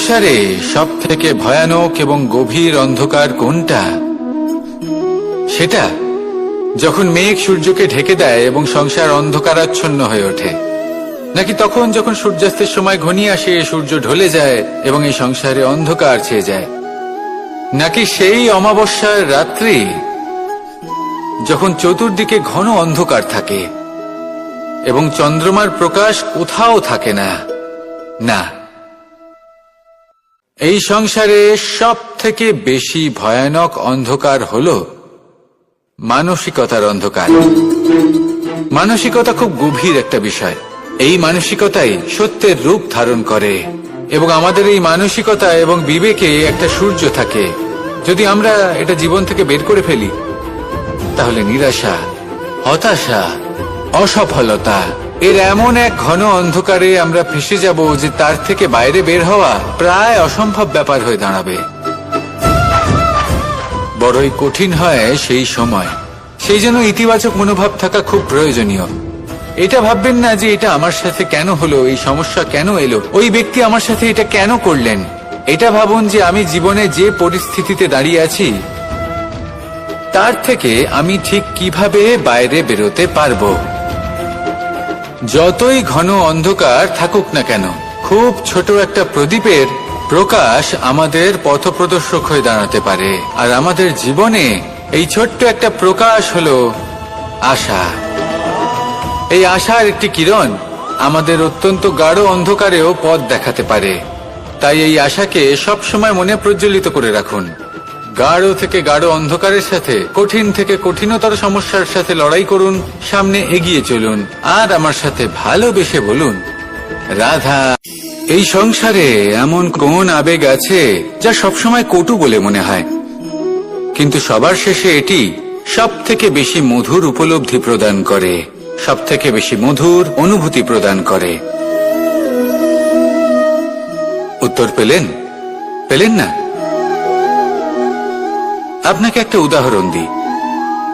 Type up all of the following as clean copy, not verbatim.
সংসারে সব থেকে ভয়ানক এবং গভীর অন্ধকার কোনটা? সেটা যখন মেঘ সূর্যকে ঢেকে দেয় এবং সংসার অন্ধকারাচ্ছন্ন হয়ে ওঠে, নাকি তখন যখন সূর্যাস্তের সময় ঘনিয়ে আসে, সূর্য ঢলে যায় এবং এই সংসারে অন্ধকার ছেয়ে যায়, নাকি সেই অমাবস্যার রাত্রি যখন চতুর্দিকে ঘন অন্ধকার থাকে এবং চন্দ্রমার প্রকাশ কোথাও থাকে না? না, এই সংসারে সব থেকে বেশি ভয়ানক অন্ধকার হল মানসিকতার অন্ধকার। মানসিকতা খুব গভীর একটা বিষয়। এই মানসিকতাই সত্যের রূপ ধারণ করে এবং আমাদের এই মানসিকতা এবং বিবেকে একটা সূর্য থাকে। যদি আমরা এটা জীবন থেকে বের করে ফেলি, তাহলে নিরাশা, হতাশা, অসফলতা এর এমন এক ঘন অন্ধকারে আমরা ফেসে যাব যে তার থেকে বাইরে বের হওয়া প্রায় অসম্ভব ব্যাপার হয়ে দাঁড়াবে। বড়ই কঠিন হয় সেই সময়। সেই জন্য ইতিবাচক মনোভাব থাকা খুব প্রয়োজনীয়। এটা ভাববেন না যে এটা আমার সাথে কেন হলো, এই সমস্যা কেন এলো, ওই ব্যক্তি আমার সাথে এটা কেন করলেন। এটা ভাবুন যে আমি জীবনে যে পরিস্থিতিতে দাঁড়িয়ে আছি তার থেকে আমি ঠিক কিভাবে বাইরে বেরোতে পারবো। যতই ঘন অন্ধকার থাকুক না কেন, খুব ছোট একটা প্রদীপের প্রকাশ আমাদের পথপ্রদর্শক হয়ে দাঁড়াতে পারে। আর আমাদের জীবনে এই ছোট্ট একটা প্রকাশ হলো আশা। এই আশার একটি কিরণ আমাদের অত্যন্ত গাঢ় অন্ধকারেও পথ দেখাতে পারে। তাই এই আশাকে সবসময় মনে প্রজ্বলিত করে রাখুন। গাঢ় থেকে গাঢ় অন্ধকারের সাথে, কঠিন থেকে কঠিনতর সমস্যার সাথে লড়াই করুন, সামনে এগিয়ে চলুন, আর আমার সাথে ভালোবেসে বলুন, রাধা। এই সংসারে এমন কোন আবেগ আছে যা সবসময় কটু বলে মনে হয়, কিন্তু সবার শেষে এটি সব থেকে বেশি মধুর উপলব্ধি প্রদান করে, সব থেকে বেশি মধুর অনুভূতি প্রদান করে। উত্তর পেলেন? পেলেন না? আপনাকে একটা উদাহরণ দিই।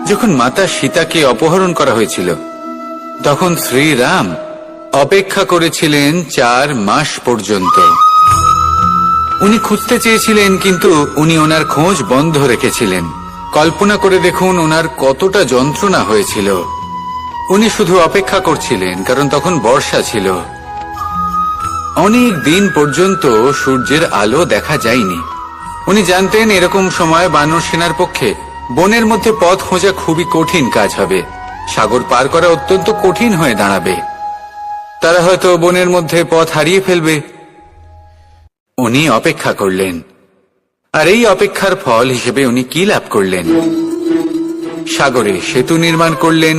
যখন মাতা সীতাকে অপহরণ করা হয়েছিল, তখন শ্রীরাম অপেক্ষা করেছিলেন 4 মাস পর্যন্ত। উনি খুঁজতে চেয়েছিলেন, কিন্তু উনি ওনার খোঁজ বন্ধ রেখেছিলেন। কল্পনা করে দেখুন ওনার কতটা যন্ত্রণা হয়েছিল। উনি শুধু অপেক্ষা করছিলেন, কারণ তখন বর্ষা ছিল। অনেক দিন পর্যন্ত সূর্যের আলো দেখা যায়নি। উনি জানতেন এরকম সময় বানর সেনার পক্ষে বনের মধ্যে পথ খোঁজা খুবই কঠিন কাজ হবে। সাগর পার করা অত্যন্ত কঠিন হয়ে দাঁড়াবে। তারা হয়তো বনের মধ্যে পথ হারিয়ে ফেলবে। উনি অপেক্ষা করলেন, আর এই অপেক্ষার ফল হিসেবে উনি কি লাভ করলেন? সাগরে সেতু নির্মাণ করলেন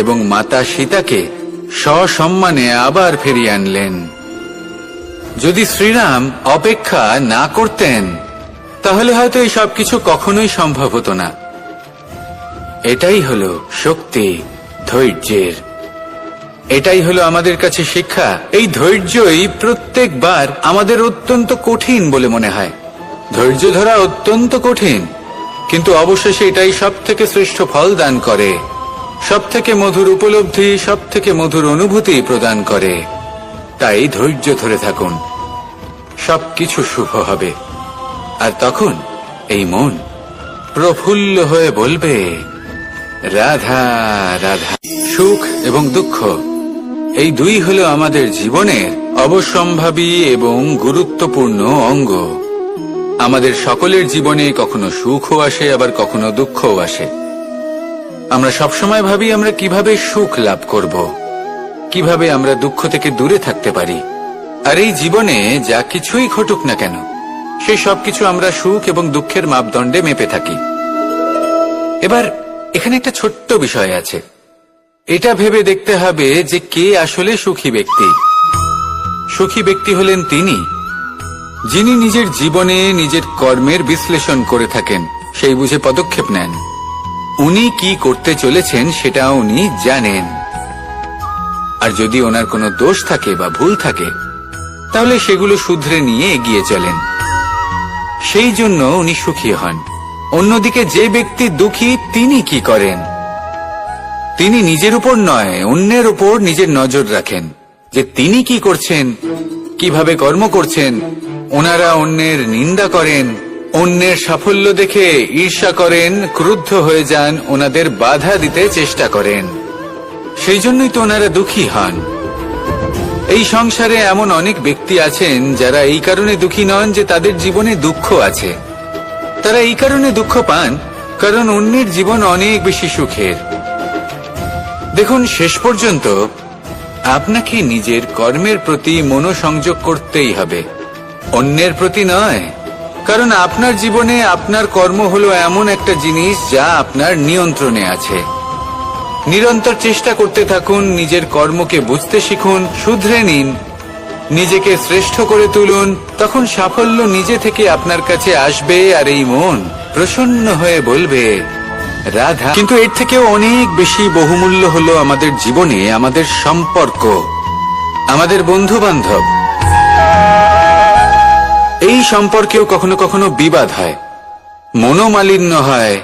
এবং মাতা সীতাকে সসম্মানে আবার ফিরিয়ে আনলেন। যদি শ্রীরাম অপেক্ষা না করতেন, তাহলে হয়তো এই সবকিছু কখনোই সম্ভব হতো না। এটাই হলো শক্তি ধৈর্যের। এটাই হলো আমাদের কাছে শিক্ষা। এই ধৈর্যই প্রত্যেকবার আমাদের অত্যন্ত কঠিন বলে মনে হয়। ধৈর্য ধরা অত্যন্ত কঠিন, কিন্তু অবশেষে এটাই সব থেকে শ্রেষ্ঠ ফল দান করে, সব থেকে মধুর উপলব্ধি, সব থেকে মধুর অনুভূতি প্রদান করে। তাই ধৈর্য ধরে থাকুন, সবকিছু শুভ হবে। আর তখন এই মন প্রফুল্ল হয়ে বলবে, রাধা রাধা। সুখ এবং দুঃখ এই দুই হলো আমাদের জীবনের অবশ্যম্ভাবী এবং গুরুত্বপূর্ণ অঙ্গ। আমাদের সকলের জীবনে কখনো সুখও আসে, আবার কখনো দুঃখও আসে। আমরা সবসময় ভাবি আমরা কিভাবে সুখ লাভ করব, কিভাবে আমরা দুঃখ থেকে দূরে থাকতে পারি। আর এই জীবনে যা কিছুই ঘটুক না কেন, সেই সবকিছু আমরা সুখ এবং দুঃখের মাপদণ্ডে মেপে থাকি। এবার এখানে একটা ছোট্ট বিষয় আছে। এটা ভেবে দেখতে হবে যে কে আসলে সুখী ব্যক্তি। সুখী ব্যক্তি হলেন তিনি যিনি নিজের জীবনে নিজের কর্মের বিশ্লেষণ করে থাকেন, সেই বুঝে পদক্ষেপ নেন। উনি কি করতে চলেছেন সেটা উনি জানেন। আর যদি ওনার কোনো দোষ থাকে বা ভুল থাকে, তাহলে সেগুলো শুধরে নিয়ে এগিয়ে চলেন। সেই জন্য উনি সুখী হন। অন্যদিকে যে ব্যক্তি দুঃখী, তিনি কি করেন? তিনি নিজের উপর নয়, অন্যের উপর নিজের নজর রাখেন, যে তিনি কি করছেন, কিভাবে কর্ম করছেন, ওনারা অন্যের নিন্দা করেন, অন্যের সাফল্য দেখে ঈর্ষা করেন, ক্রুদ্ধ হয়ে যান, ওনাদের বাধা দিতে চেষ্টা করেন। সেই জন্যই তো ওনারা দুঃখী হন। এই সংসারে এমন অনেক ব্যক্তি আছেন যারা এই কারণে দুঃখী নন যে তাদের জীবনে দুঃখ আছে। তারা এই কারণে দুঃখ পান কারণ অন্যের জীবন অনেক বেশি সুখের। দেখুন, শেষ পর্যন্ত আপনাকে নিজের কর্মের প্রতি মনোসংযোগ করতেই হবে, অন্যের প্রতি নয়। কারণ আপনার জীবনে আপনার কর্ম হলো এমন একটা জিনিস যা আপনার নিয়ন্ত্রণে আছে। নিরন্তর চেষ্টা করতে থাকুন, নিজের কর্মকে বুঝতে শিখুন, শুধরে নিন, নিজেকে শ্রেষ্ঠ করে তুলুন। তখন সাফল্য নিজে থেকে আপনার কাছে আসবে আর এই মন প্রসন্ন হয়ে বলবে রাধা। কিন্তু এর থেকেও অনেক বেশি বহুমূল্য হলো আমাদের জীবনে আমাদের সম্পর্ক, আমাদের বন্ধু বান্ধব। এই সম্পর্কেও কখনো কখনো বিবাদ হয়, মনোমালিন্য হয়,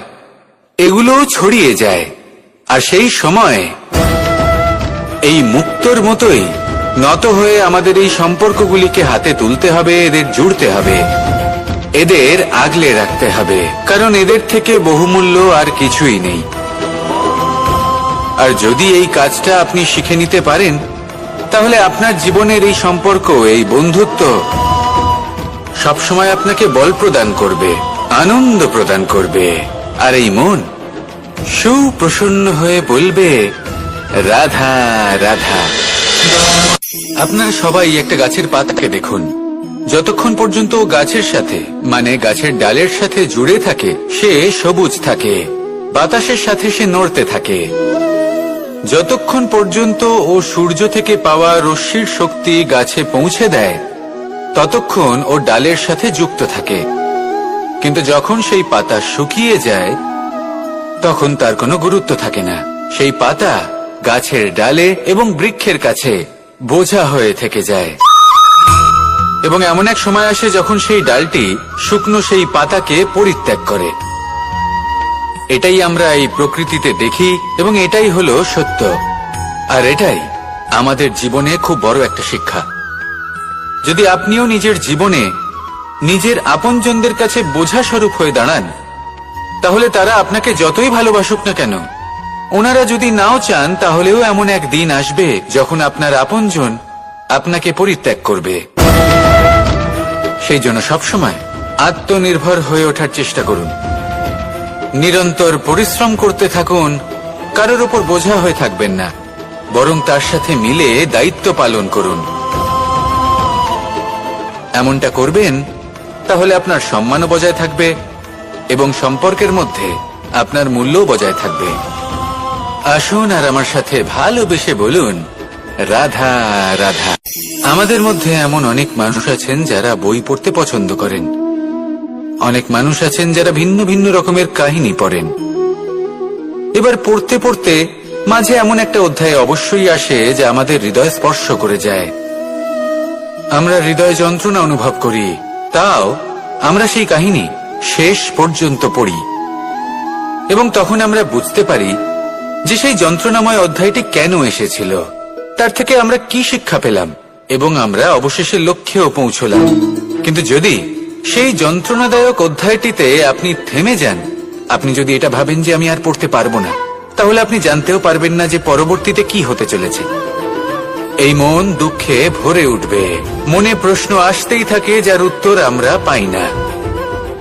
এগুলোও ছড়িয়ে যায়। আর সেই সময় এই মুক্তোর মতোই নত হয়ে আমাদের এই সম্পর্কগুলিকে হাতে তুলতে হবে, এদের জুড়তে হবে, এদের আগলে রাখতে হবে, কারণ এদের থেকে বহুমূল্য আর কিছুই নেই। আর যদি এই কাজটা আপনি শিখে নিতে পারেন, তাহলে আপনার জীবনের এই সম্পর্ক, এই বন্ধুত্ব সবসময় আপনাকে বল প্রদান করবে, আনন্দ প্রদান করবে। আর এই মন সুপ্রসন্ন হয়ে বলবে রাধা রাধা। আপনারা সবাই একটা গাছের পাতাকে দেখুন, যতক্ষণ পর্যন্ত ও গাছের সাথে, মানে গাছের ডালের সাথে জুড়ে থাকে, সে সবুজ থাকে, বাতাসের সাথে সে নড়তে থাকে। যতক্ষণ পর্যন্ত ও সূর্য থেকে পাওয়া রশ্মির শক্তি গাছে পৌঁছে দেয়, ততক্ষণ ও ডালের সাথে যুক্ত থাকে। কিন্তু যখন সেই পাতা শুকিয়ে যায়, তখন তার কোনো গুরুত্ব থাকে না। সেই পাতা গাছের ডালে এবং বৃক্ষের কাছে বোঝা হয়ে থেকে যায়। এবং এমন এক সময় আসে যখন সেই ডালটি শুকনো সেই পাতাকে পরিত্যাগ করে। এটাই আমরা এই প্রকৃতিতে দেখি এবং এটাই হলো সত্য। আর এটাই আমাদের জীবনে খুব বড় একটা শিক্ষা। যদি আপনিও নিজের জীবনে নিজের আপনজনদের কাছে বোঝা স্বরূপ হয়ে দাঁড়ান, তাহলে তারা আপনাকে যতই ভালোবাসুক না কেন, ওনারা যদি নাও চান, তাহলেও এমন এক দিন আসবে যখন আপনার আপনজন আপনাকে পরিত্যাগ করবে। সেই জন্য সবসময় আত্মনির্ভর হয়ে ওঠার চেষ্টা করুন, নিরন্তর পরিশ্রম করতে থাকুন, কারোর উপর বোঝা হয়ে থাকবেন না, বরং তার সাথে মিলে দায়িত্ব পালন করুন। এমনটা করবেন, তাহলে আপনার সম্মানও বজায় থাকবে এবং সম্পর্কের মধ্যে আপনার মূল্যও বজায় থাকবে। আসুন আর আমার সাথে ভালোবেসে বলুন রাধা রাধা। আমাদের মধ্যে এমন অনেক মানুষ আছেন যারা বই পড়তে পছন্দ করেন, অনেক মানুষ আছেন যারা ভিন্ন ভিন্ন রকমের কাহিনী পড়েন। এবার পড়তে পড়তে মাঝে এমন একটা অধ্যায় অবশ্যই আসে যা আমাদের হৃদয় স্পর্শ করে যায়। আমরা হৃদয় যন্ত্রণা অনুভব করি, তাও আমরা সেই কাহিনী শেষ পর্যন্ত পড়ি এবং তখন আমরা বুঝতে পারি যে সেই যন্ত্রণাময় অধ্যায়টি কেন এসেছিল, তার থেকে আমরা কি শিক্ষা পেলাম এবং আমরা অবশেষে লক্ষ্যেও পৌঁছলাম। কিন্তু যদি সেই যন্ত্রণাদায়ক অধ্যায়টিতে আপনি থেমে যান, আপনি যদি এটা ভাবেন যে আমি আর পড়তে পারবো না, তাহলে আপনি জানতেও পারবেন না যে পরবর্তীতে কি হতে চলেছে। এই মন দুঃখে ভরে উঠবে, মনে প্রশ্ন আসতেই থাকে যার উত্তর আমরা পাই না,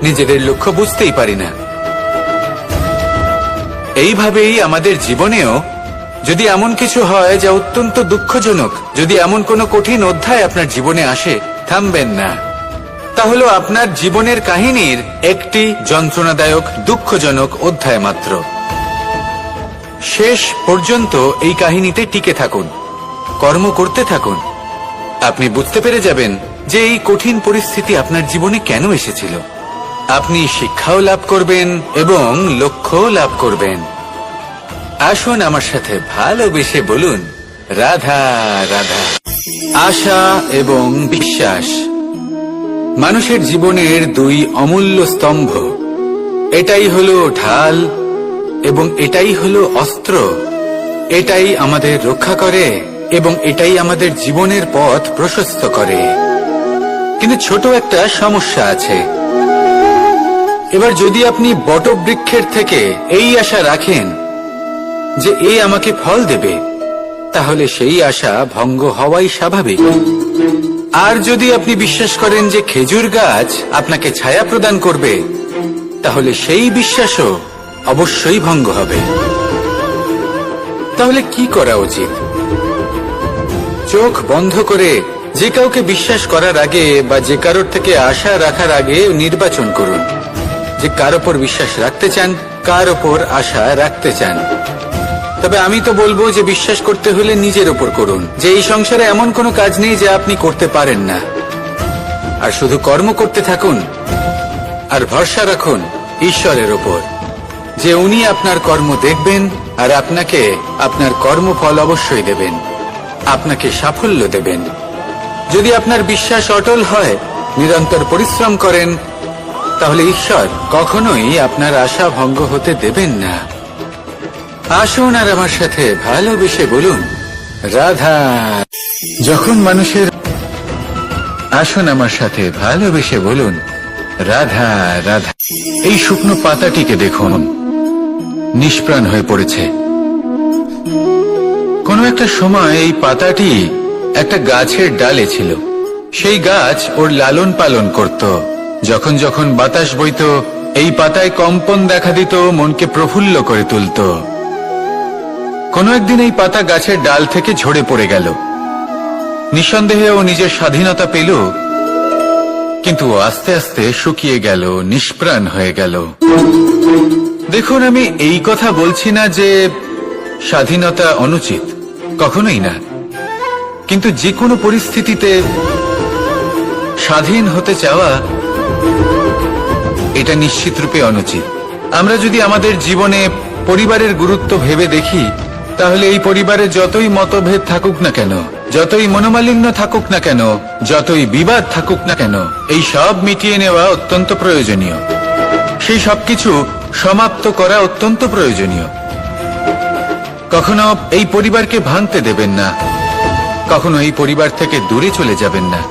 নিজেদের লক্ষ্য বুঝতেই পারি না। এইভাবেই আমাদের জীবনেও যদি এমন কিছু হয় যা অত্যন্ত দুঃখজনক, যদি এমন কোনো কঠিন অধ্যায় আপনার জীবনে আসে, থামবেন না। তাহলে আপনার জীবনের কাহিনীর একটি যন্ত্রণাদায়ক দুঃখজনক অধ্যায় মাত্র। শেষ পর্যন্ত এই কাহিনীতে টিকে থাকুন, কর্ম করতে থাকুন। আপনি বুঝতে পেরে যাবেন যে এই কঠিন পরিস্থিতি আপনার জীবনে কেন এসেছিল। আপনি শিক্ষাও লাভ করবেন এবং লক্ষ্যও লাভ করবেন। আসুন আমার সাথে ভালোবেসে বলুন রাধা রাধা। আশা এবং বিশ্বাস মানুষের জীবনের দুই অমূল্য স্তম্ভ। এটাই হলো ঢাল এবং এটাই হলো অস্ত্র। এটাই আমাদের রক্ষা করে এবং এটাই আমাদের জীবনের পথ প্রশস্ত করে। কিন্তু ছোট একটা সমস্যা আছে। এবার যদি আপনি বটবৃক্ষের থেকে এই আশা রাখেন যে এ আমাকে ফল দেবে, তাহলে সেই আশা ভঙ্গ হওয়াই স্বাভাবিক। আর যদি আপনি বিশ্বাস করেন যে খেজুর গাছ আপনাকে ছায়া প্রদান করবে, তাহলে সেই বিশ্বাসও অবশ্যই ভঙ্গ হবে। তাহলে কি করা উচিত? চোখ বন্ধ করে যে কাউকে বিশ্বাস করার আগে বা যে কারোর থেকে আশা রাখার আগে নির্বাচন করুন যে কার ওপর বিশ্বাস রাখতে চান, কার ওপর আশা রাখতে চান। তবে আমি তো বলবো যে বিশ্বাস করতে হলে নিজের ওপর করুন, যে এই সংসারে এমন কোনো কাজ নেই যা আপনি করতে পারেন না। আর শুধু কর্ম করতে থাকুন আর ভরসা রাখুন ঈশ্বরের ওপর, যে উনি আপনার কর্ম দেখবেন আর আপনাকে আপনার কর্মফল অবশ্যই দেবেন, আপনাকে সাফল্য দেবেন। যদি আপনার বিশ্বাস অটল হয়, নিরন্তর পরিশ্রম করেন, তাহলে ঈশ্বর কখনোই আপনার আশা ভঙ্গ হতে দেবেন না। আসুন আর আমার সাথে ভালোবেসে বলুন, রাধা। যখন মানুষের আসুন আমার সাথে ভালোবেসে বলুন, রাধা রাধা। এই শুকনো পাতাটিকে দেখুন, নিষ্প্রাণ হয়ে পড়েছে। কোনো একটা সময় এই পাতাটি একটা গাছের ডালে ছিল। সেই গাছ ওর লালন পালন করত। যখন যখন বাতাস বইত, এই পাতায় কম্পন দেখা দিত, মনকে প্রফুল্ল করে তুলত। কোনো একদিন এই পাতা গাছের ডাল থেকে ঝরে পড়ে গেল। নিঃসন্দেহে ও নিজের স্বাধীনতা পেল, কিন্তু আস্তে আস্তে শুকিয়ে গেল, নিষ্প্রাণ হয়ে গেল। দেখুন, আমি এই কথা বলছি না যে স্বাধীনতা অনুচিত, কখনোই না। কিন্তু যে কোনো পরিস্থিতিতে স্বাধীন হতে চাওয়া এটা নিশ্চিত রূপে অনুচিত। আমরা যদি আমাদের জীবনে পরিবারের গুরুত্ব ভেবে দেখি, তাহলে এই পরিবারে যতই মতভেদ থাকুক না কেন, যতই মনোমালিন্য থাকুক না কেন, যতই বিবাদ থাকুক না কেন, এই সব মিটিয়ে নেওয়া অত্যন্ত প্রয়োজনীয়। সেই সবকিছু সমাপ্ত করা অত্যন্ত প্রয়োজনীয়। কখনো এই পরিবারকে ভাঙতে দেবেন না, কখনো এই পরিবার থেকে দূরে চলে যাবেন না।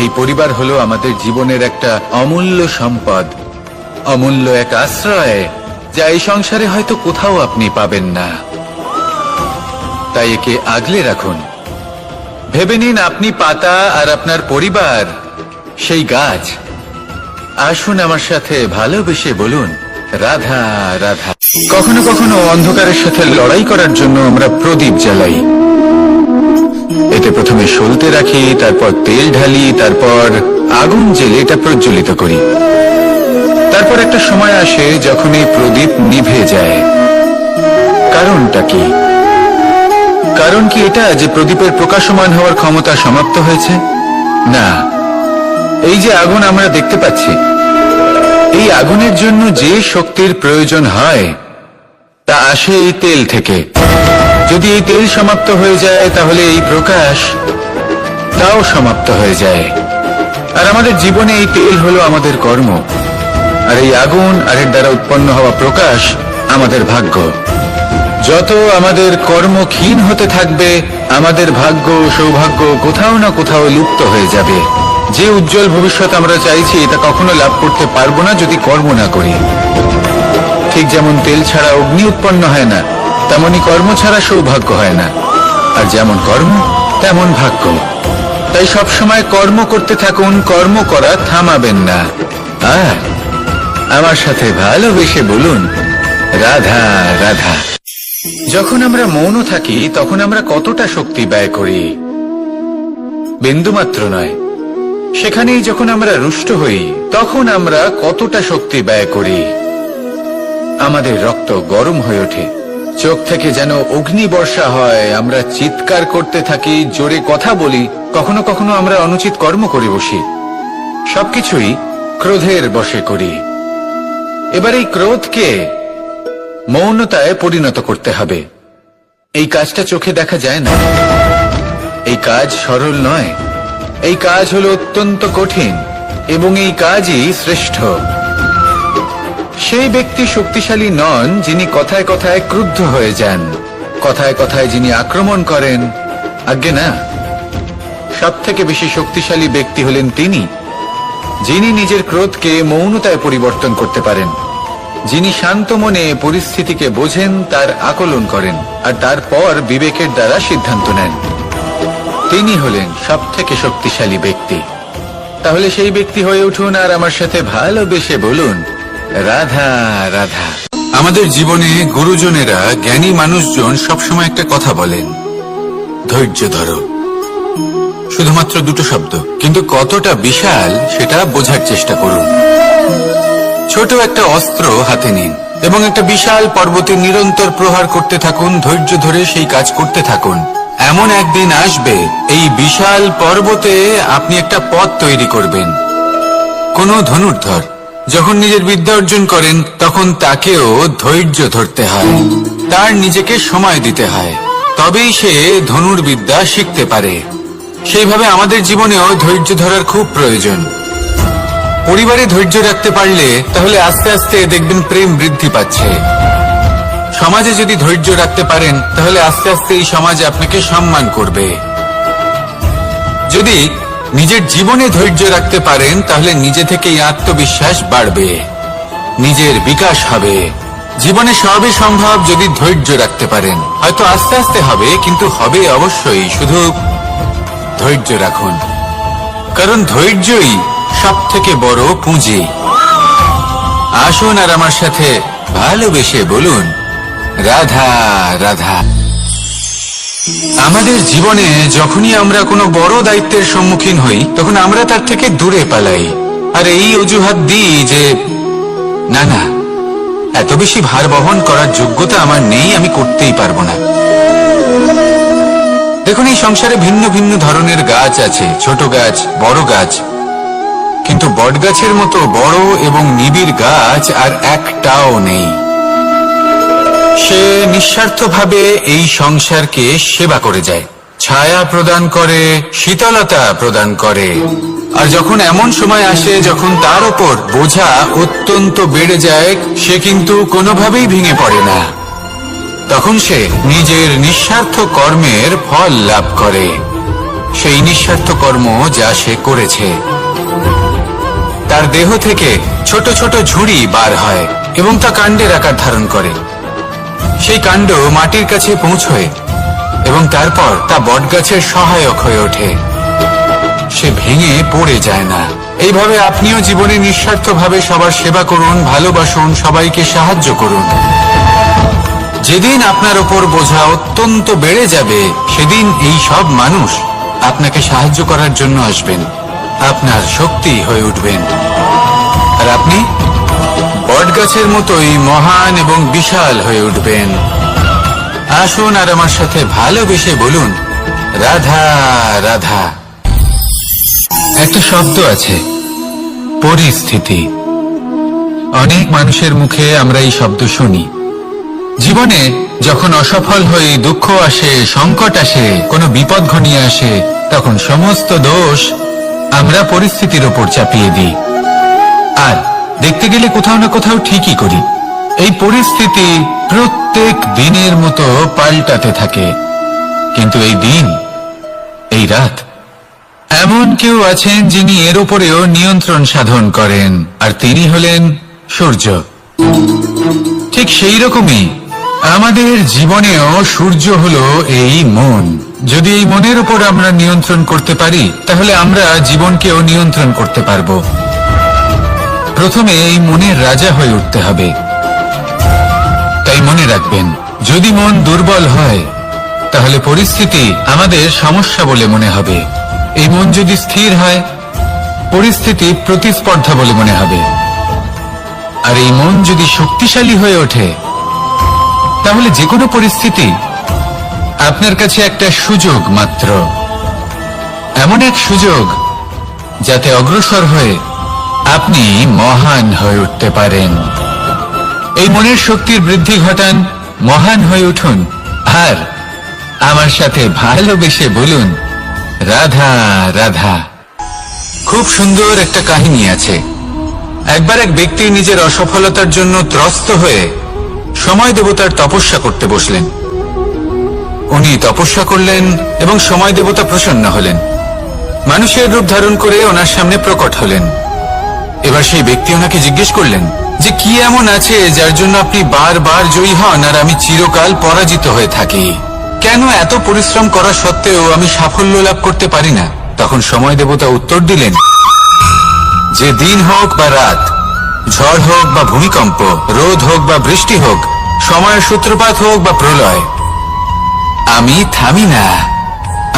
এই পরিবার হলো আমাদের জীবনের একটা অমূল্য সম্পদ, অমূল্য এক আশ্রয়, যা এই সংসারে হয়তো কোথাও আপনি পাবেন না। তাই একে আগলে রাখুন। ভেবে নিন আপনি পাতা আর আপনার পরিবার সেই গাছ। আসুন আমার সাথে ভালোবেসে বলুন, রাধা রাধা। কখনো কখনো অন্ধকারের সাথে লড়াই করার জন্য আমরা প্রদীপ জ্বালাই। এতে প্রথমে সলতে রাখি, তারপর তেল ঢালি, তারপর আগুন জেলে এটা প্রজ্বলিত করি। তারপর একটা সময় আসে যখন এই প্রদীপ নিভে যায়। কারণটা কি? কারণ কি এটা যে প্রদীপের প্রকাশমান হওয়ার ক্ষমতা সমাপ্ত হয়েছে? না, এই যে আগুন আমরা দেখতে পাচ্ছি, এই আগুনের জন্য যে শক্তির প্রয়োজন হয় তা আসে এই তেল থেকে। যদি এই তেল সমাপ্ত হয়ে যায়, তাহলে এই প্রকাশ তাও সমাপ্ত হয়ে যায়। আর আমাদের জীবনে এই তেল হলো আমাদের কর্ম, আর এই আগুন আর এর দ্বারা উৎপন্ন হওয়া প্রকাশ আমাদের ভাগ্য। যত আমাদের কর্ম ক্ষীণ হতে থাকবে, আমাদের ভাগ্য সৌভাগ্য কোথাও না কোথাও লুপ্ত হয়ে যাবে। যে উজ্জ্বল ভবিষ্যৎ আমরা চাইছি, তা কখনো লাভ করতে পারবো না যদি কর্ম না করি। ঠিক যেমন তেল ছাড়া অগ্নি উৎপন্ন হয় না, তেমনি কর্ম ছাড়া সৌভাগ্য হয় না। আর যেমন কর্ম তেমন ভাগ্য। তাই সবসময় কর্ম করতে থাকুন, কর্ম করা থামাবেন না। আর আমার সাথে ভালোবেসে বলুন, রাধা রাধা। যখন আমরা মৌন থাকি, তখন আমরা কতটা শক্তি ব্যয় করি, বিন্দুমাত্র নয়। সেখানেই যখন আমরা রুষ্ট হই, তখন আমরা কতটা শক্তি ব্যয় করি। আমাদের রক্ত গরম হয়ে ওঠে, চোখ থেকে যেন অগ্নি বর্ষা হয়, আমরা চিৎকার করতে থাকি, জোরে কথা বলি, কখনো কখনো আমরা অনুচিত কর্ম করে বসি। সবকিছুই ক্রোধের বশে করি। এবার এই ক্রোধকে মৌনতায় পরিণত করতে হবে। এই কাজটা চোখে দেখা যায় না, এই কাজ সরল নয়, এই কাজ হলো অত্যন্ত কঠিন, এবং এই কাজই শ্রেষ্ঠ। সেই ব্যক্তি শক্তিশালী নন যিনি কথায় কথায় ক্রুদ্ধ হয়ে যান, কথায় কথায় যিনি আক্রমণ করেন। আজ্ঞে না, সবথেকে বেশি শক্তিশালী ব্যক্তি হলেন তিনি, যিনি নিজের ক্রোধকে মৌনতায় পরিবর্তন করতে পারেন, যিনি শান্ত মনে পরিস্থিতিকে বোঝেন, তার আকলন করেন আর তারপর বিবেকের দ্বারা সিদ্ধান্ত নেন। তিনি হলেন সবথেকে শক্তিশালী ব্যক্তি। তাহলে সেই ব্যক্তি হয়ে উঠুন আর আমার সাথে ভালোবেসে বলুন, রাধা রাধা। আমাদের জীবনে গুরুজনেরা, জ্ঞানী মানুষজন সবসময় একটা কথা বলেন, ধৈর্য ধরো। শুধুমাত্র দুটো শব্দ, কিন্তু কতটা বিশাল সেটা বোঝার চেষ্টা করুন। ছোট একটা অস্ত্র হাতে নিন এবং একটা বিশাল পর্বতে নিরন্তর প্রহার করতে থাকুন, ধৈর্য ধরে সেই কাজ করতে থাকুন। এমন একদিন আসবে এই বিশাল পর্বতে আপনি একটা পথ তৈরি করবেন। কোন ধনুর্ধর যখন নিজের বিদ্যা অর্জন করেন তখন তাকেও ধৈর্য ধরতে হয়, তার নিজেকে সময় দিতে হয়, তবেই সে ধনুর্বিদ্যা শিখতে পারে। সেইভাবে আমাদের জীবনেও ধৈর্য ধরার খুব প্রয়োজন। পরিবারে ধৈর্য রাখতে পারলে তাহলে আস্তে আস্তে দেখবেন প্রেম বৃদ্ধি পাচ্ছে। সমাজে যদি ধৈর্য রাখতে পারেন তাহলে আস্তে আস্তে এই সমাজ আপনাকে সম্মান করবে। যদি নিজের জীবনে ধৈর্য রাখতে পারেন তাহলে নিজে থেকেই আত্মবিশ্বাস বাড়বে, নিজের বিকাশ হবে। জীবনে সবই সম্ভব যদি ধৈর্য রাখতে পারেন। হয়তো আস্তে আস্তে হবে, কিন্তু হবে অবশ্যই। শুধু ধৈর্য রাখুন, কারণ ধৈর্যই সবথেকে বড় পুঁজি। আসুন আর আমার সাথে ভালোবেসে বলুন, রাধা রাধা। আমাদের জীবনে যখনই আমরা কোনো বড় দায়িত্বের সম্মুখীন হই তখন আমরা তার থেকে দূরে পালাই আর এই অজুহাত দিই যে না না, এত বেশি ভার বহন করার যোগ্যতা আমার নেই, আমি করতেই পারবো না। দেখুন, এই সংসারে ভিন্ন ভিন্ন ধরনের গাছ আছে, ছোট গাছ, বড় গাছ, কিন্তু বটগাছের মতো বড় এবং নিবিড় গাছ আর একটাও নেই। সে নিঃস্বার্থভাবে এই সংসারকে সেবা করে যায়, ছায়া প্রদান করে, শীতলতা প্রদান করে। আর যখন এমন সময় আসে যখন তার উপর বোঝা অত্যন্ত বেড়ে যায়, সে কিন্তু কোনোভাবেই ভেঙে পড়ে না। তখন সে নিজের নিঃস্বার্থ কর্মের ফল লাভ করে, সেই নিঃস্বার্থ কর্ম যা সে করেছে। তার দেহ থেকে ছোট ছোট ঝুড়ি বার হয় এবং তা কাণ্ডের আকার ধারণ করে। সেই কাণ্ড মাটির কাছে পৌঁছয় এবং তারপর তা বটগাছের সহায়ক হয়ে ওঠে, সে ভেঙে পড়ে যায় না। এইভাবে আপনিও জীবনে নিঃস্বার্থভাবে সবার সেবা করুন, ভালোবাসুন, সবাইকে সাহায্য করুন। যেদিন আপনার ওপর বোঝা অত্যন্ত বেড়ে যাবে সেদিন এই সব মানুষ আপনাকে সাহায্য করার জন্য আসবেন, আপনার শক্তি হয়ে উঠবেন, আর আপনি বটগাছের মতোই মহান এবং বিশাল হয়ে উঠবেন। আসুন আর আমার সাথে ভালোবেসে বলুন, রাধা রাধা। একটা শব্দ আছে, পরিস্থিতি। অনেক মানুষের মুখে আমরা এই শব্দ শুনি। জীবনে যখন অসফল হয়ে দুঃখ আসে, সংকট আসে, কোনো বিপদ ঘনিয়ে আসে, তখন সমস্ত দোষ আমরা পরিস্থিতির ওপর চাপিয়ে দিই। আর দেখতে গেলে কোথাও না কোথাও ঠিকই করি। এই পরিস্থিতি প্রত্যেক দিনের মতো পাল্টাতে থাকে, কিন্তু এই দিন, এই রাত, এমন কেউ আছেন যিনি এর উপরেও নিয়ন্ত্রণ সাধন করেন, আর তিনি হলেন সূর্য। ঠিক সেই রকমই আমাদের জীবনেও সূর্য হলো এই মন। যদি এই মনের উপর আমরা নিয়ন্ত্রণ করতে পারি তাহলে আমরা জীবনকেও নিয়ন্ত্রণ করতে পারবো। প্রথমে এই মনের রাজা হয়ে উঠতে হবে। তাই মনে রাখবেন, যদি মন দুর্বল হয় তাহলে পরিস্থিতি আমাদের সমস্যা বলে মনে হবে। এই মন যদি স্থির হয়, পরিস্থিতি প্রতিস্পর্ধা বলে মনে হবে। আর এই মন যদি শক্তিশালী হয়ে ওঠে তাহলে যে কোনো পরিস্থিতি আপনার কাছে একটা সুযোগ মাত্র, এমন এক সুযোগ যাতে অগ্রসর হয়ে আপনি মহান হয়ে উঠতে পারেন। এই মনের শক্তির বৃদ্ধি ঘটান, মহান হয়ে উঠুন, আর আমার সাথে ভালোবেসে বলুন, রাধা রাধা। খুব সুন্দর একটা কাহিনী আছে। একবার এক ব্যক্তি নিজের অসফলতার জন্য ত্রস্ত হয়ে সময় দেবতার তপস্যা করতে বসলেন। উনি তপস্যা করলেন এবং সময় দেবতা প্রসন্ন হলেন। মানুষের রূপ ধারণ করে ওনার সামনে প্রকট হলেন। এবার সেই ব্যক্তি ওনাকে জিজ্ঞেস করলেন যে কি এমন আছে যার জন্য আপনি বারবার জয়ী হন আর আমি চিরকাল পরাজিত হয়ে থাকি? কেন এত পরিশ্রম করা সত্ত্বেও আমি সাফল্য লাভ করতে পারি না? তখন সময় দেবতা উত্তর দিলেন যে দিন হোক বা রাত, ঝড় হোক বা ভূমিকম্প, রোদ হোক বা বৃষ্টি হোক, সময়ের সূত্রপাত হোক বা প্রলয়, আমি থামি না,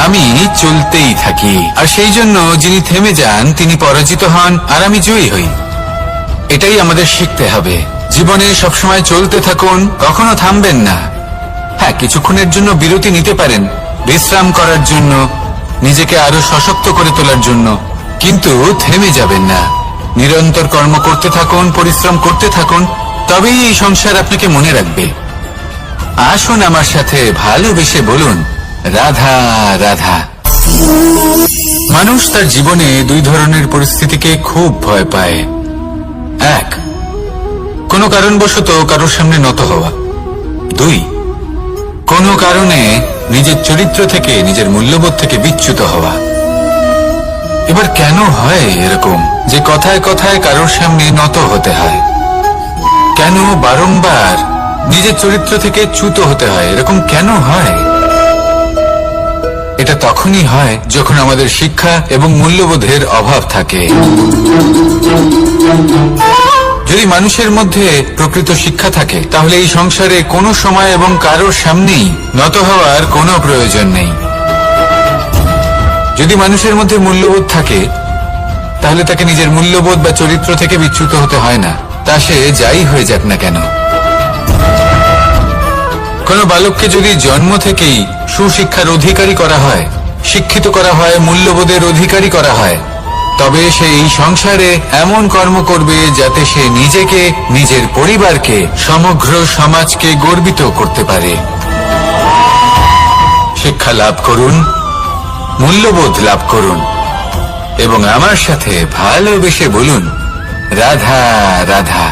আমি চলতেই থাকি। আর সেই জন্য যিনি থেমে যান তিনি পরাজিত হন আর আমি জয়ী হই। এটাই আমাদের শিখতে হবে। জীবনে সবসময় চলতে থাকুন, কখনো থামবেন না। হ্যাঁ, কিছুক্ষণের জন্য বিরতি নিতে পারেন, বিশ্রাম করার জন্য, নিজেকে আরো সশক্ত করে তোলার জন্য, কিন্তু থেমে যাবেন না। নিরন্তর কর্ম করতে থাকুন, পরিশ্রম করতে থাকুন, তবেই এই সংসার আপনাকে মনে রাখবে। আসুন আমার সাথে ভালোবেসে বলুন রাধা রাধা। মানুষ তার জীবনে দুই ধরনের পরিস্থিতিকে খুব ভয় পায়। এক, কোনো কারণবশত কারোর সামনে নত হওয়া। দুই, কোনো কারণে নিজের চরিত্র থেকে, নিজের মূল্যবোধ থেকে বিচ্যুত হওয়া। এবার কেন হয় এরকম যে কথায় কথায় কারোর সামনে নত হতে হয়? কেন বারংবার নিজের চরিত্র থেকে চ্যুত হতে হয়? এরকম কেন হয়? এটা তখনই হয় যখন আমাদের শিক্ষা এবং মূল্যবোধের অভাব থাকে। যদি মানুষের মধ্যে প্রকৃত শিক্ষা থাকে তাহলে এই সংসারে কোনো সময় এবং কারোর সামনেই নত হওয়ার কোনো প্রয়োজন নেই। যদি মানুষের মধ্যে মূল্যবোধ থাকে তাহলে তাকে নিজের মূল্যবোধ বা চরিত্র থেকে বিচ্যুত হতে হয় না, তা সে যাই হয়ে যাক না কেন। কোনো বালককে যদি জন্ম থেকেই সুশিক্ষার অধিকারী করা হয়, শিক্ষিত করা হয়, মূল্যবোধের অধিকারী করা হয়, তবে সে এই সংসারে এমন কর্ম করবে যাতে সে নিজেকে, নিজের পরিবারকে, সমগ্র সমাজকে গর্বিত করতে পারে। শিক্ষা লাভ করুন, মূল্যবোধ লাভ করুন এবং আমার সাথে ভালোবেসে বলুন রাধা রাধা।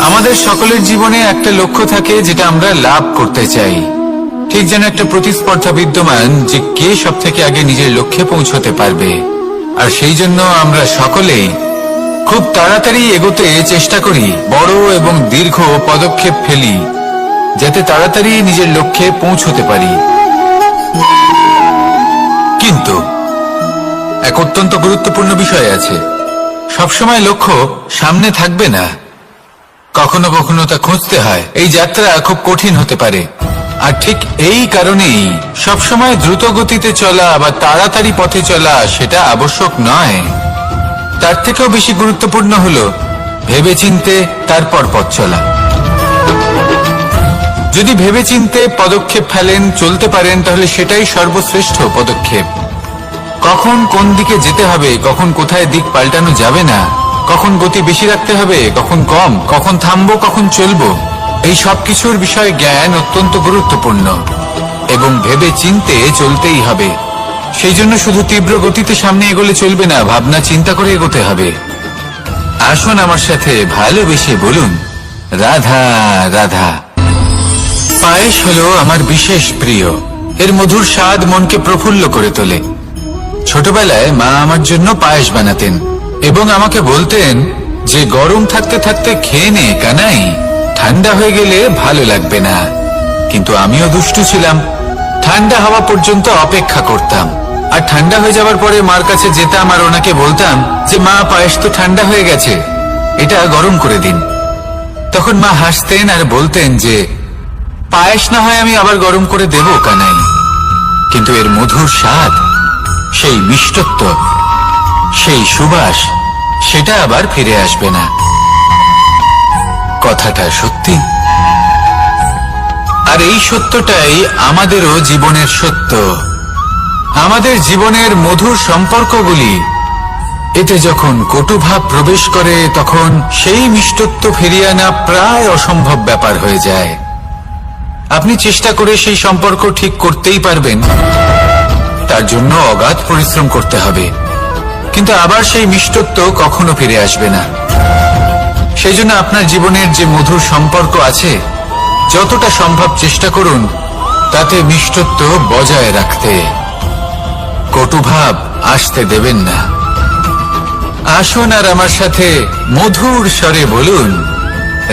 আমাদের সকলের জীবনে একটা লক্ষ্য থাকে যেটা আমরা লাভ করতে চাই। ঠিক যেন একটা প্রতিস্পর্ধা বিদ্যমান যে কে সব থেকে আগে নিজের লক্ষ্যে পৌঁছতে পারবে। আর সেই জন্য আমরা সকলেই খুব তাড়াতাড়ি এগোতে চেষ্টা করি, বড় এবং দীর্ঘ পদক্ষেপ ফেলি যাতে তাড়াতাড়ি নিজের লক্ষ্যে পৌঁছতে পারি। কিন্তু এক অত্যন্ত গুরুত্বপূর্ণ বিষয় আছে, সবসময় লক্ষ্য সামনে থাকবে না, কখনো কখনো তা খুঁজতে হয়। এই যাত্রা খুব কঠিন হতে পারে। আর ঠিক এই কারণেই সবসময় দ্রুত গতিতে চলা বা তাড়াতাড়ি পথে চলা সেটা আবশ্যক নয়। তার থেকেও বেশি গুরুত্বপূর্ণ হলো ভেবেচিন্তে তারপর পথ চলা। যদি ভেবেচিন্তে পদক্ষেপ ফেলেন, চলতে পারেন, তাহলে সেটাই সর্বশ্রেষ্ঠ পদক্ষেপ। কখন কোন দিকে যেতে হবে, কখন কোথায় দিক পাল্টানো যাবে না, কখন গতি বেশি রাখতে হবে, কখন কম, কখন থামবো, কখন চলবো, এই সব কিছুর বিষয়ে জ্ঞান অত্যন্ত গুরুত্বপূর্ণ এবং ভেবে চিন্তে চলতেই হবে। সেই জন্য শুধু তীব্র গতিতে সামনে এগোলে চলবে না, ভাবনা চিন্তা করে এগোতে হবে। আসুন আমার সাথে ভালোবেসে বলুন রাধা রাধা। পায়েস হলো আমার বিশেষ প্রিয়। এর মধুর স্বাদ মনকে প্রফুল্ল করে তোলে। ছোটবেলায় মা আমার জন্য পায়েস বানাতেন এবং আমাকে বলতেন যে গরম থাকতে থাকতে খেয়ে নে কানাই, ঠান্ডা হয়ে গেলে ভালো লাগবে না। কিন্তু আমিও দুষ্টু ছিলাম, ঠান্ডা হওয়া পর্যন্ত অপেক্ষা করতাম। আর ঠান্ডা হয়ে যাওয়ার পরে মার কাছে যেতাম আর ওনাকে বলতাম যে মা, পায়েস তো ঠান্ডা হয়ে গেছে, এটা গরম করে দিন। তখন মা হাসতেন আর বলতেন যে পায়েস না হয় আমি আবার গরম করে দেব কানাই, কিন্তু এর মধুর স্বাদ, সেই মিষ্টত্ব, সেই সুবাস, সেটা আবার ফিরে আসবে না। কথাটা সত্যি। আর এই সত্যটাই আমাদেরও জীবনের সত্য। আমাদের জীবনের মধুর সম্পর্কগুলি, এতে যখন কটুভাব প্রবেশ করে তখন সেই মিষ্টত্ব ফিরিয়ে আনা প্রায় অসম্ভব ব্যাপার হয়ে যায়। আপনি চেষ্টা করে সেই সম্পর্ক ঠিক করতেই পারবেন, তার জন্য অগাধ পরিশ্রম করতে হবে, কিন্তু আবার সেই মিষ্টত্ব কখনো ফিরে আসবে না। সেই জন্য আপনার জীবনের যে মধুর সম্পর্ক আছে, যতটা সম্ভব চেষ্টা করুন তাতে মিষ্টত্ব বজায় রাখতে। কটুভাব আসতে দেবেন না। আসুন আর আমার সাথে মধুর স্বরে বলুন,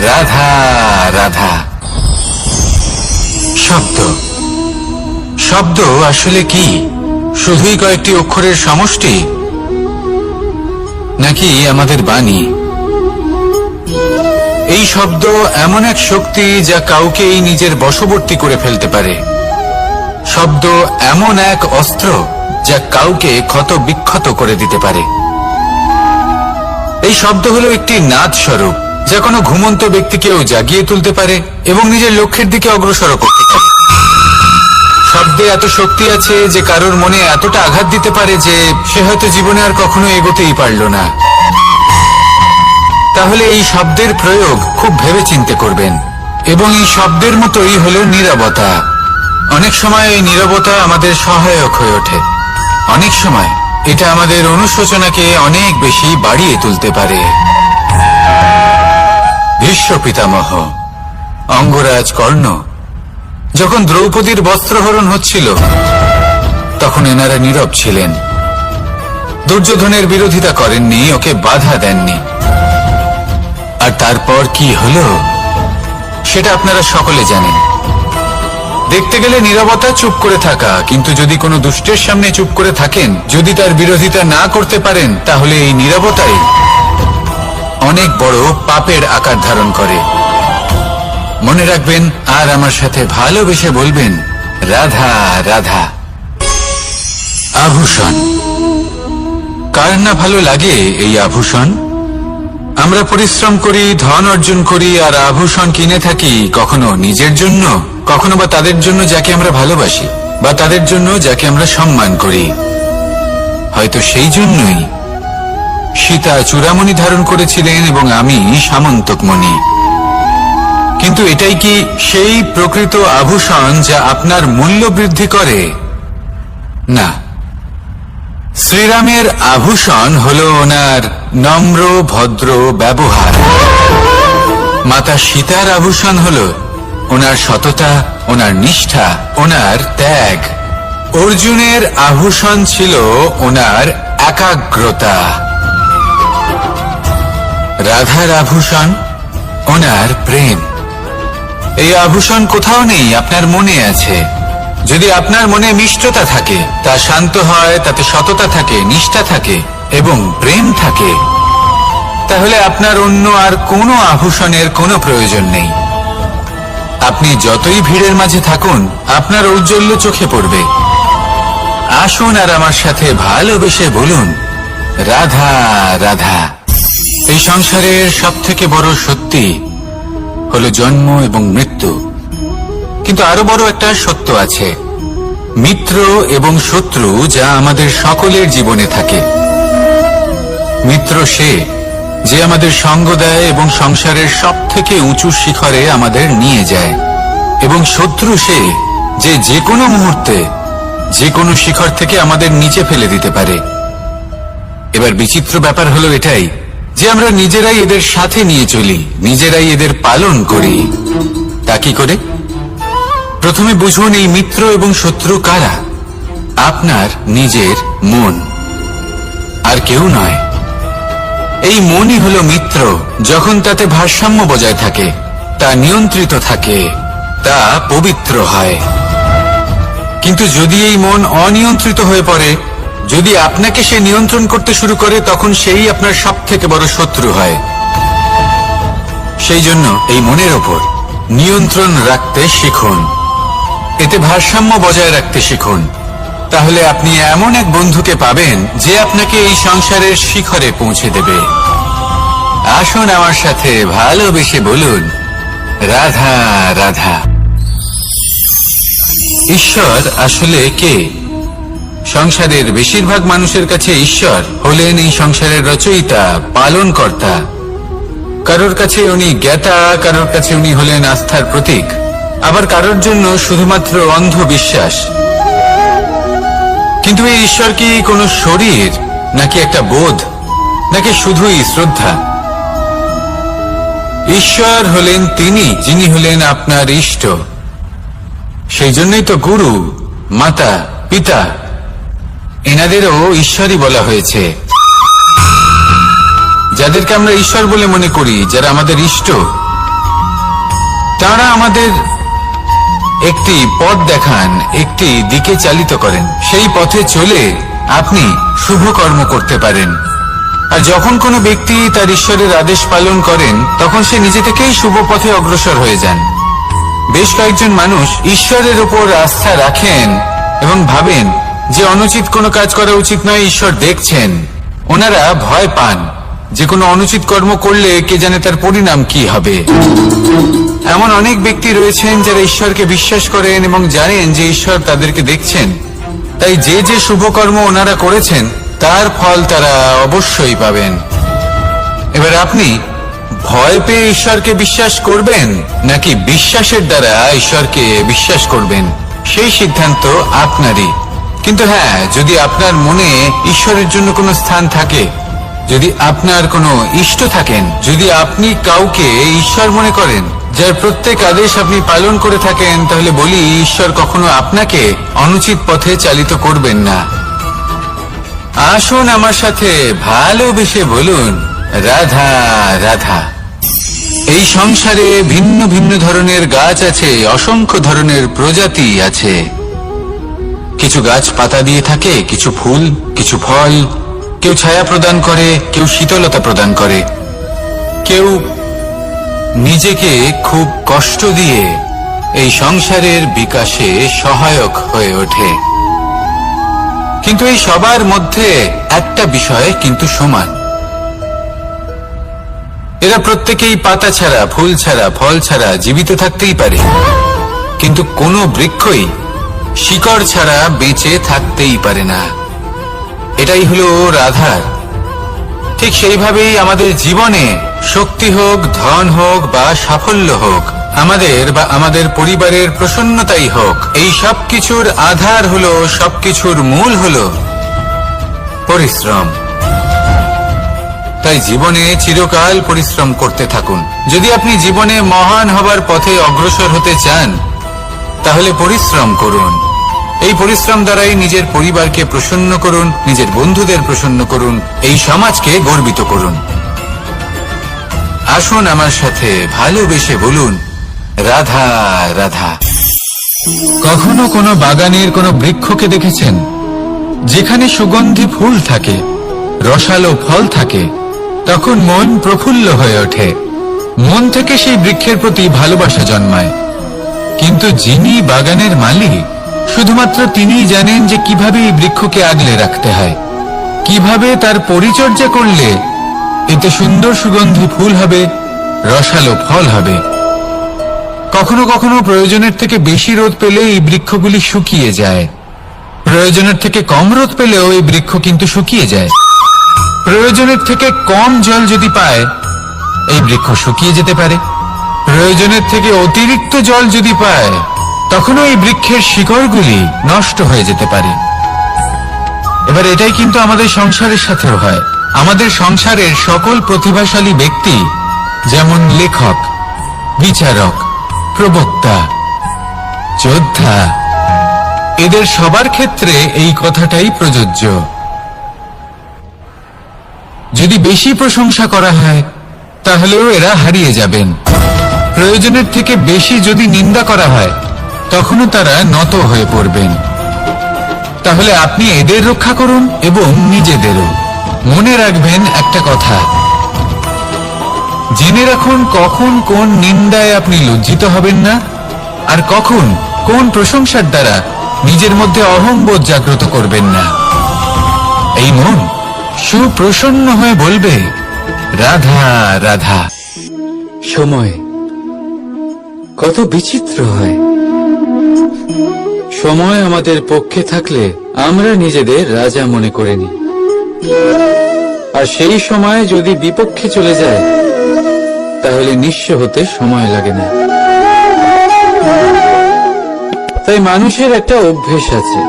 রাধা রাধা। শব্দ শব্দ আসলে কি? শুধুই কয়েকটি অক্ষরের সমষ্টি, নাকি আমাদের বাণী? এই শব্দ এমন এক শক্তি যা কাউকেই নিজের বশবর্তী করে ফেলতে পারে। শব্দ এমন এক অস্ত্র যা কাউকে ক্ষত বিক্ষত করে দিতে পারে। এই শব্দ হলো একটি নাদ স্বরূপ যা কোনো ঘুমন্ত ব্যক্তিকেও জাগিয়ে তুলতে পারে এবং নিজের লক্ষ্যের দিকে অগ্রসর করতে পারে। শব্দে এত শক্তি আছে যে কারোর মনে এতটা আঘাত দিতে পারে যে সে হয়তো জীবনে আর কখনো এগোতেই পারল না। তাহলে এই শব্দের প্রয়োগ খুব ভেবেচিন্তে করবেন। এবং এই শব্দের মতোই হলো নীরবতা। অনেক সময় এই নীরবতা আমাদের সহায়ক হয়ে ওঠে। অনেক সময় এটা আমাদের অনুশোচনাকে অনেক বেশি বাড়িয়ে তুলতে পারে। ভীষ্ম পিতামহ, অঙ্গরাজ কর্ণ যখন দ্রৌপদীর বস্ত্রহরণ হচ্ছিল তখন এনারা নীরব ছিলেন। দুর্যোধনের বিরোধিতা করেননি, ওকে বাধা দেননি। আর তারপর কি হলো সেটা আপনারা সকলে জানেন। দেখতে গেলে নীরবতা চুপ করে থাকা, কিন্তু যদি কোনো দুষ্টের সামনে চুপ করে থাকেন, যদি তার বিরোধিতা না করতে পারেন, তাহলে এই নীরবতাই অনেক বড় পাপের আকার ধারণ করে। মনে রাখবেন আর আমার সাথে ভালোবেসে বলবেন, রাধা রাধা। আভূষণ। কার না ভালো লাগে এই আভূষণ? আমরা পরিশ্রম করি, ধন অর্জন করি আর আভূষণ কিনে থাকি, কখনো নিজের জন্য, কখনো বা তাদের জন্য যাকে আমরা ভালোবাসি, বা তাদের জন্য যাকে আমরা সম্মান করি। হয়তো সেই জন্যই সীতা চূড়ামণি ধারণ করেছিলেন এবং আমি সামন্তকমণি। কিন্তু এটাই কি সেই প্রকৃত আভূষণ যা আপনার মূল্য বৃদ্ধি করে? না। শ্রীরামের আভূষণ হলো ওনার নম্র ভদ্র ব্যবহার। মাতা সীতার আভূষণ হলো ওনার সততা, ওনার নিষ্ঠা, ওনার ত্যাগ। অর্জুনের আভূষণ ছিল ওনার একাগ্রতা। রাধার আভূষণ ওনার প্রেম। এই আভূষণ কোথাও নেই, আপনার মনে আছে। যদি আপনার মনে মিষ্টতা থাকে, তা শান্ত হয়, তাতে সততা থাকে, নিষ্ঠা থাকে এবং প্রেম থাকে, তাহলে আপনার অন্য আর কোনো আভূষণের কোনো প্রয়োজন নেই। আপনি যতই ভিড়ের মাঝে থাকুন, আপনার ঔজ্জ্বল্য চোখে পড়বে। আসুন আর আমার সাথে ভালোবেসে বলুন, রাধা রাধা। এই সংসারের সবথেকে বড় সত্যি হলো জন্ম এবং মৃত্যু। কিন্তু আরো বড় একটা সত্য আছে, মিত্র এবং শত্রু, যা আমাদের সকলের জীবনে থাকে। মিত্র সে যে আমাদের সঙ্গ দেয় এবং সংসারের সবথেকে উঁচু শিখরে আমাদের নিয়ে যায়, এবং শত্রু সে যে যে কোনো মুহূর্তে যে কোনো শিখর থেকে আমাদের নিচে ফেলে দিতে পারে। এবার বিচিত্র ব্যাপার হলো এটাই যে আমরা নিজেরাই এদের সাথে নিয়ে চলি, নিজেরাই এদের পালন করি। তা কি করে? প্রথমে বুঝুন এই মিত্র এবং শত্রু কারা। আপনার নিজের মন, আর কেউ নয়। এই মনই হলো মিত্র যখন তাতে ভারসাম্য বজায় থাকে, তা নিয়ন্ত্রিত থাকে, তা পবিত্র হয়। কিন্তু যদি এই মন অনিয়ন্ত্রিত হয়ে পড়ে, যদি আপনাকে সে নিয়ন্ত্রণ করতে শুরু করে, তখন সেই আপনার সবথেকে বড় শত্রু হয়। সেই জন্য এই মনের ওপর নিয়ন্ত্রণ রাখতে শিখুন, এতে ভারসাম্য বজায় রাখতে শিখুন। তাহলে আপনি এমন এক বন্ধুকে পাবেন যে আপনাকে এই সংসারের শিখরে পৌঁছে দেবে। আসুন আমার সাথে ভালোবেসে বলুন, রাধা রাধা। ঈশ্বর আসলে কে? সংসারের বেশিরভাগ মানুষের কাছে ঈশ্বর হলেন এই সংসারের রচয়িতা, পালনকর্তা। কারোর কাছে উনি জ্ঞাতা, কারোর কাছে উনি হলেন আস্থার প্রতীক, আবার কারোর জন্য শুধুমাত্র অন্ধ বিশ্বাস। কিন্তু এই ঈশ্বর কি কোনো শরীর, নাকি একটা বোধ, নাকি শুধুই শ্রদ্ধা? ঈশ্বর হলেন তিনি যিনি হলেন আপনার ইষ্ট। সেই জন্যই তো গুরু, মাতা, পিতা এনাদেরও ঈশ্বরই বলা হয়েছে। যাদেরকে আমরা ঈশ্বর বলে মনে করি, যারা আমাদের ইষ্ট, তারা আমাদের একটি পথ দেখান, একটি দিকে চালিত করেন। সেই পথে চলে আপনি শুভ কর্ম করতে পারেন। আর যখন কোনো ব্যক্তি তার ঈশ্বরের আদেশ পালন করেন, তখন সে নিজে থেকেই শুভ পথে অগ্রসর হয়ে যান। বেশ কয়েকজন মানুষ ঈশ্বরের উপর আস্থা রাখেন এবং ভাবেন যে অনুচিত কোনো কাজ করা উচিত নয়, ঈশ্বর দেখছেন। ওনারা ভয় পান যে কোনো অনুচিত কর্ম করলে কে জানে তার পরিণাম কি হবে। এমন অনেক ব্যক্তি রয়েছেন যারা ঈশ্বরকে বিশ্বাস করেন এবং জানেন যে ঈশ্বর তাদেরকে দেখছেন, তাই যে যে শুভ কর্ম ওনারা করেছেন তার ফল তারা অবশ্যই পাবেন। এবার আপনি ভয় পেয়ে ঈশ্বরকে বিশ্বাস করবেন নাকি বিশ্বাসের দ্বারা ঈশ্বরকে বিশ্বাস করবেন, সেই সিদ্ধান্ত আপনারই। কিন্তু হ্যাঁ, যদি আপনার মনে ঈশ্বরের জন্য কোনো স্থান থাকে, যদি আপনার কোনো ইষ্ট থাকেন, যদি আপনি কাউকে ঈশ্বর মনে করেন, যার প্রত্যেক আদেশ আপনি পালন করে থাকেন, তাহলে বলি ঈশ্বর কখনো আপনাকে অনুচিত পথে চালিত করবেন না। আসুন আমার সাথে ভালোবেসে বলুন, রাধা রাধা। এই সংসারে ভিন্ন ভিন্ন ধরনের গাছ আছে, অসংখ্য ধরনের প্রজাতি আছে। কিছু গাছ পাতা দিয়ে থাকে, কিছু ফুল, কিছু ফল। কেউ ছায়া প্রদান করে, কেউ শীতলতা প্রদান করে, কেউ নিজেকে খুব কষ্ট দিয়ে এই সংসারের বিকাশে সহায়ক হয়ে ওঠে। কিন্তু এই সবার মধ্যে একটা বিষয় কিন্তু সমান, এরা প্রত্যেকেই পাতা ছাড়া, ফুল ছাড়া, ফল ছাড়া জীবিত থাকতেই পারে, কিন্তু কোনো বৃক্ষই শিকড় ছাড়া বেঁচে থাকতেই পারে না। এটাই হলো রাধার। ঠিক সেইভাবেই আমাদের জীবনে শক্তি হোক, ধন হোক বা সাফল্য হোক, আমাদের বা আমাদের পরিবারের প্রসন্নতাই হোক, এই সব কিছুর আধার হলো, সবকিছুর মূল হলো পরিশ্রম। তাই জীবনে চিরকাল পরিশ্রম করতে থাকুন। যদি আপনি জীবনে মহান হবার পথে অগ্রসর হতে চান, তাহলে পরিশ্রম করুন। এই পরিশ্রম দ্বারাই নিজের পরিবারকে প্রসন্ন করুন, নিজের বন্ধুদের প্রসন্ন করুন, এই সমাজকে গর্বিত করুন। আসুন আমার সাথে ভালোবেসে বলুন, রাধা রাধা। কখনো কোনো বাগানের কোনো বৃক্ষকে দেখেছেন যেখানে সুগন্ধি ফুল থাকে, রসালো ফল থাকে? তখন মন প্রফুল্ল হয়ে ওঠে, মন থেকে সেই বৃক্ষের প্রতি ভালোবাসা জন্মায়। কিন্তু যিনি বাগানের মালিক, শুধুমাত্র তিনিই জানেন যে কিভাবে এই বৃক্ষকে আগলে রাখতে হয়, কিভাবে তার পরিচর্যা করলে এতে সুন্দর সুগন্ধি ফুল হবে, রসালো ফল হবে। কখনো কখনো প্রয়োজনের থেকে বেশি রোদ পেলে এই বৃক্ষগুলি শুকিয়ে যায়, প্রয়োজনের থেকে কম রোদ পেলেও এই বৃক্ষ কিন্তু শুকিয়ে যায়। প্রয়োজনের থেকে কম জল যদি পায়, এই বৃক্ষ শুকিয়ে যেতে পারে। প্রয়োজনের থেকে অতিরিক্ত জল যদি পায়, তখনও এই বৃক্ষের শিকড়গুলি নষ্ট হয়ে যেতে পারে। এবার এটাই কিন্তু আমাদের সংসারের সাথেও হয়। আমাদের সংসারের সকল প্রতিভাশালী ব্যক্তি, যেমন লেখক, বিচারক, প্রবক্তা, যোদ্ধা, এদের সবার ক্ষেত্রে এই কথাটাই প্রযোজ্য। যদি বেশি প্রশংসা করা হয়, তাহলেও এরা হারিয়ে যাবেন। প্রয়োজনের থেকে বেশি যদি নিন্দা করা হয়, তখনও তারা নত হয়ে পড়বেন। তাহলে আপনি এদের রক্ষা করুন এবং নিজেদেরও। মনে রাখবেন একটা কথা, জেনে রাখুন কখন কোন নিন্দায় আপনি লজ্জিত হবেন না, আর কখন কোন প্রশংসার দ্বারা নিজের মধ্যে অহংবোধ জাগ্রত করবেন না। এই মন সুপ্রসন্ন হয়ে বলবে, রাধা রাধা। সময় কত বিচিত্র হয়। সময় আমাদের পক্ষে থাকলে আমরা নিজেদের রাজা মনে করে নিই, আর সেই সময় যদি বিপক্ষে চলে যায়, তাহলে নিঃস্ব হতে সময় লাগে না। তাই মানুষের একটা অভ্যেস আছে,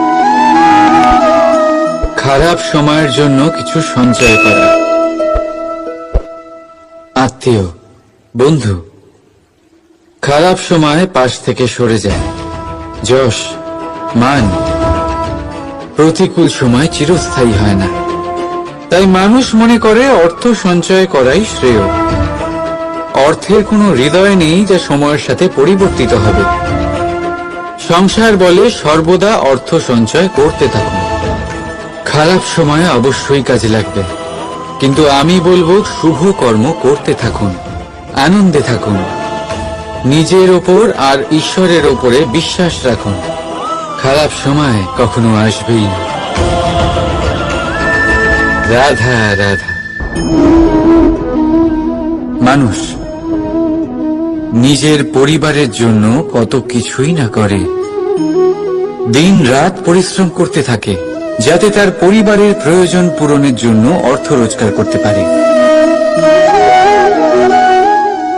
খারাপ সময়ের জন্য কিছু সঞ্চয় করা। আত্মীয়, বন্ধু খারাপ সময় পাশ থেকে সরে যায়, যশ, মান প্রতিকূল সময় চিরস্থায়ী হয় না। তাই মানুষ মনে করে অর্থ সঞ্চয় করাই শ্রেয়। অর্থের কোনো হৃদয় নেই যা সময়ের সাথে পরিবর্তিত হবে। সংসার বলে সর্বদা অর্থ সঞ্চয় করতে থাকুন। খারাপ সময়ে অবশ্যই কাজে লাগবে, কিন্তু আমি বলবো শুভ কর্ম করতে থাকুন, আনন্দে থাকুন, নিজের ওপর আর ঈশ্বরের ওপরে বিশ্বাস রাখুন। খারাপ সময় কখনো আসবেই না। রাধা রাধা। মানুষ নিজের পরিবারের জন্য কত কিছুই না করে, দিন রাত পরিশ্রম করতে থাকে যাতে তার পরিবারের প্রয়োজন পূরণের জন্য অর্থ রোজগার করতে পারে।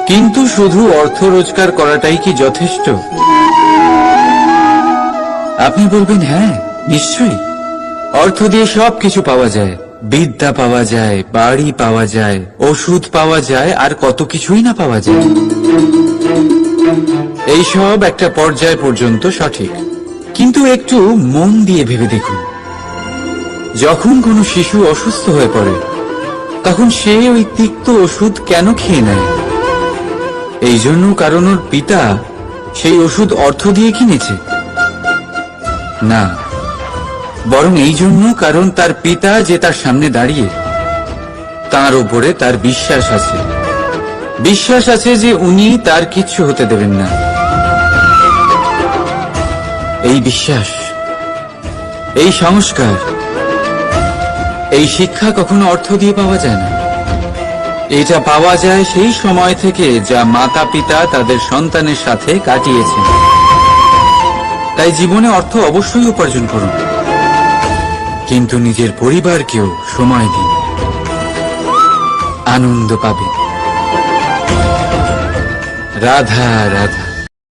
কিন্তু শুধু অর্থ রোজগার করাটাই কি যথেষ্ট? আপনি বলবেন হ্যাঁ, নিশ্চয়ই। অর্থ দিয়ে সবকিছু পাওয়া যায়, বিদ্যা পাওয়া যায়, বাড়ি পাওয়া যায়, ওষুধ পাওয়া যায়, আর কত কিছুই না পাওয়া যায়। এইসব একটা পর্যায় পর্যন্ত সঠিক, কিন্তু একটু মন দিয়ে ভেবে দেখুন, যখন কোনো শিশু অসুস্থ হয়ে পড়ে তখন সে ওই তিক্ত ওষুধ কেন খেয়ে নেয়? এই জন্য কারণ ওর পিতা সেই ওষুধ অর্থ দিয়ে কিনেছে? না, বরং এই জন্য কারণ তার পিতা যে তার সামনে দাঁড়িয়ে, তার উপরে তার বিশ্বাস আছে। বিশ্বাস আছে যে উনি তার কিচ্ছু হতে দেবেন না। এই বিশ্বাস, এই সংস্কার, এই শিক্ষা কখনো অর্থ দিয়ে পাওয়া যায় না। এটা পাওয়া যায় সেই সময় থেকে যা মাতা পিতা তাদের সন্তানের সাথে কাটিয়েছেন। তাই জীবনে অর্থ অবশ্যই উপার্জন করুন, কিন্তু নিজের পরিবারকেও সময় দিন, আনন্দ পাবেন। রাধা রাধা।